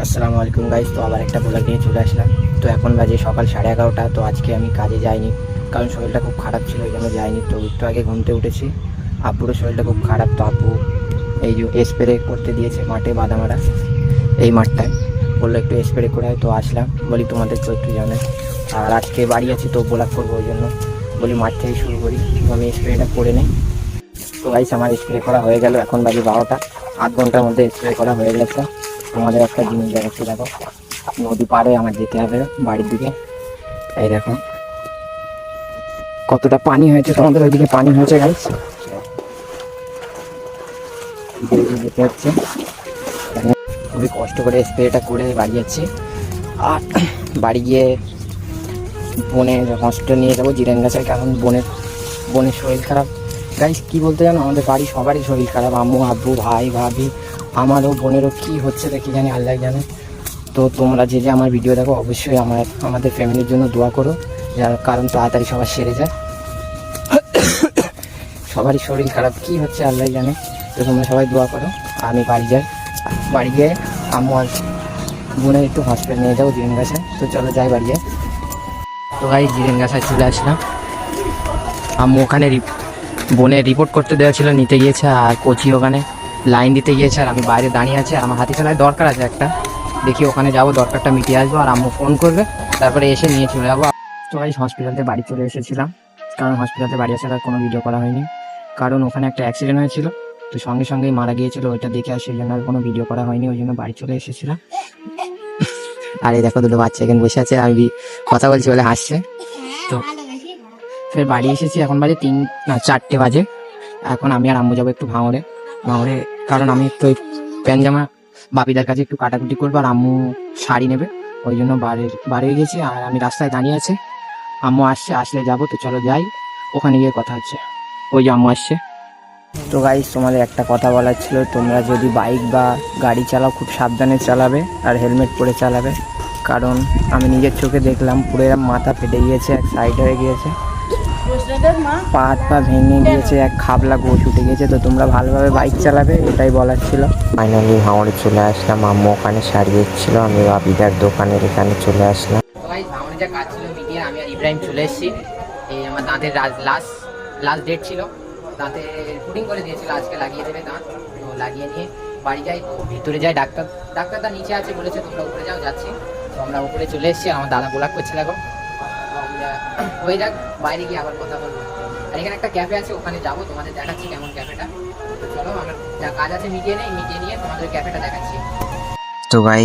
আসসালামু আলাইকুম গাইস। তো আবার একটা ব্লগ নিয়ে চলে আসলাম। তো এখন বাজে সকাল 11:30। তো আজকে আমি কাজে যাইনি, কারণ শরীরটা খুব খারাপ ছিল, ওই জন্য যাইনি। তো একটু আগে ঘুমতে উঠেছি। আব্বুরও শরীরটা খুব খারাপ, তো আব্বু এই যে স্প্রে করতে দিয়েছে মাঠে, বাদামারা এই মাঠটায়, বললো একটু স্প্রে করে হয়। তো আসলাম, বলি তোমাদের তো একটু জানাই। আর আজকে বাড়ি আছি, তো ব্লগ করবো, ওই জন্য বলি মাঠ থেকে শুরু করি। তো আমি স্প্রেটা করে নিই। তো গাইস আমার স্প্রে করা হয়ে গেল, এখন বাজে 12টা। আধ ঘন্টার মধ্যে স্প্রে করা হয়ে গেছে। তোমাদের একটা জিনিস দেখাচ্ছি, দেখো। নদী পাড়ে আমার যেতে হবে বাড়ির দিকে। এই দেখো কতটা পানি হয়েছে, তোমাদের ওইদিকে পানি হয়েছে গাইস, যেতে হচ্ছে। খুবই কষ্ট করে স্প্রেটা করে বাড়ি যাচ্ছি। আর বাড়ি গিয়ে বোনের হসপিটাল নিয়ে যাবো, জিরেন গাছের, কারণ বোনের শরীর খারাপ। গাইস কি বলতে জানো, আমাদের বাড়ি সবারই শরীর খারাপ, আম্মু আব্বু ভাই ভাবি, আমারও বোনেরও কি হচ্ছে দেখি জানি, আল্লাহ জানে। তো তোমরা যে যে আমার ভিডিও দেখো, অবশ্যই আমাদের ফ্যামিলির জন্য দোয়া করো, যার কারণ তাড়াতাড়ি সবার সেরে যায়। সবারই শরীর খারাপ, কি হচ্ছে আল্লাহ জানে। তো তোমরা সবাই দোয়া করো। আমি বাড়ি যাই, বাড়ি গিয়ে আম্মু আর বোনের একটু হসপিটাল নিয়ে যাবো জিরেন গাছে। তো চলো যাই বাড়ি যাই। তো ভাই জিরেন গাছায় চলে আসলাম। আম্মু ওখানে বোনের রিপোর্ট করতে দেওয়া ছিল, নিতে গিয়েছে। আর কোচি ওখানে লাইন দিতে গিয়েছে, আর আমি বাইরে দাঁড়িয়ে আছি। আর আমার হাতি খেলায় দরকার আছে একটা, দেখি ওখানে যাবো, দরকারটা মিটিয়ে আসবো। আর আম্মু ফোন করবে, তারপরে এসে নিয়ে চলে যাবো। তো ভাই হসপিটালে বাড়ি চলে এসেছিলাম, কারণ হসপিটালে বাড়ি আসার আর কোনো ভিডিও করা হয়নি, কারণ ওখানে একটা অ্যাক্সিডেন্ট হয়েছিল। তো সঙ্গে সঙ্গেই মারা গিয়েছিল, ওইটা দেখে আর সেই জন্য আর কোনো ভিডিও করা হয়নি, ওই জন্য বাড়ি চলে এসেছিলাম। আর এই দেখো দুটো বাচ্চা এখানে বসে আছে, আমি কথা বলছি বলে হাসছে। তো ফের বাড়ি এসেছি, এখন বাজে 4টে বাজে। এখন আমি আর আম্মু যাবো একটু ভাঙড়ে, কারণ আমি একটু ওই প্যান্ট জামা বাপিদার কাছে একটু কাটাকুটি করবো, আর আম্মু শাড়ি নেবে, ওই জন্য বাড়ি গেছি। আর আমি রাস্তায় দাঁড়িয়ে আছি, আম্মু আসছে, আসলে যাবো। তো চলো যাই, ওখানে গিয়ে কথা হচ্ছে। ওই যে আম্মু আসছে। তো গাইস তোমাদের একটা কথা বলার ছিল, তোমরা যদি বাইক বা গাড়ি চালাও খুব সাবধানে চালাবে, আর হেলমেট পরে চালাবে, কারণ আমি নিজের চোখে দেখলাম পুরো এরকম মাথা ফেটে গিয়েছে, এক সাইড হয়ে গিয়েছে, পা হাত পা ভেঙে গিয়েছে, এক খাবলা গোশ উঠে গেছে। তো তোমরা ভালোভাবে বাইক চালাবে, এটাই বলার ছিল। ফাইনালি ভাঙড়ে চলে আসলাম, আম্মু ওখানে শাড়ি এসেছিল, আমি বাপিদার দোকানের এখানে চলে আসলাম। ভাঙড়ে যা কাজ ছিল মিডিয়া, আমি আর ইব্রাহিম চলে এসেছি। এই আমার দাঁতের লাস্ট ডেট ছিল, দাঁতে পুডিং করে দিয়েছিল, আজকে লাগিয়ে দেবে দাঁত। তো লাগিয়ে নিয়ে বাড়ি যাই, তো ভিতরে যাই, ডাক্তারটা নিচে আছে, বলেছে তোমরা উপরে যাও, যাচ্ছি। তো আমরা উপরে চলে এসেছি, আমার দাদা গোলাপ করছে, দেখো। হয়ে যাক, বাইরে গিয়ে আবার কথা বলবো। আর এখানে একটা ক্যাফে আছে, ওখানে যাবো, তোমাদের দেখাচ্ছি কেমন ক্যাফেটা। তো চলো, আমার যা কাজ আছে মিটিয়ে নিয়ে তোমাদের ক্যাফেটা দেখাচ্ছি। তো ভাই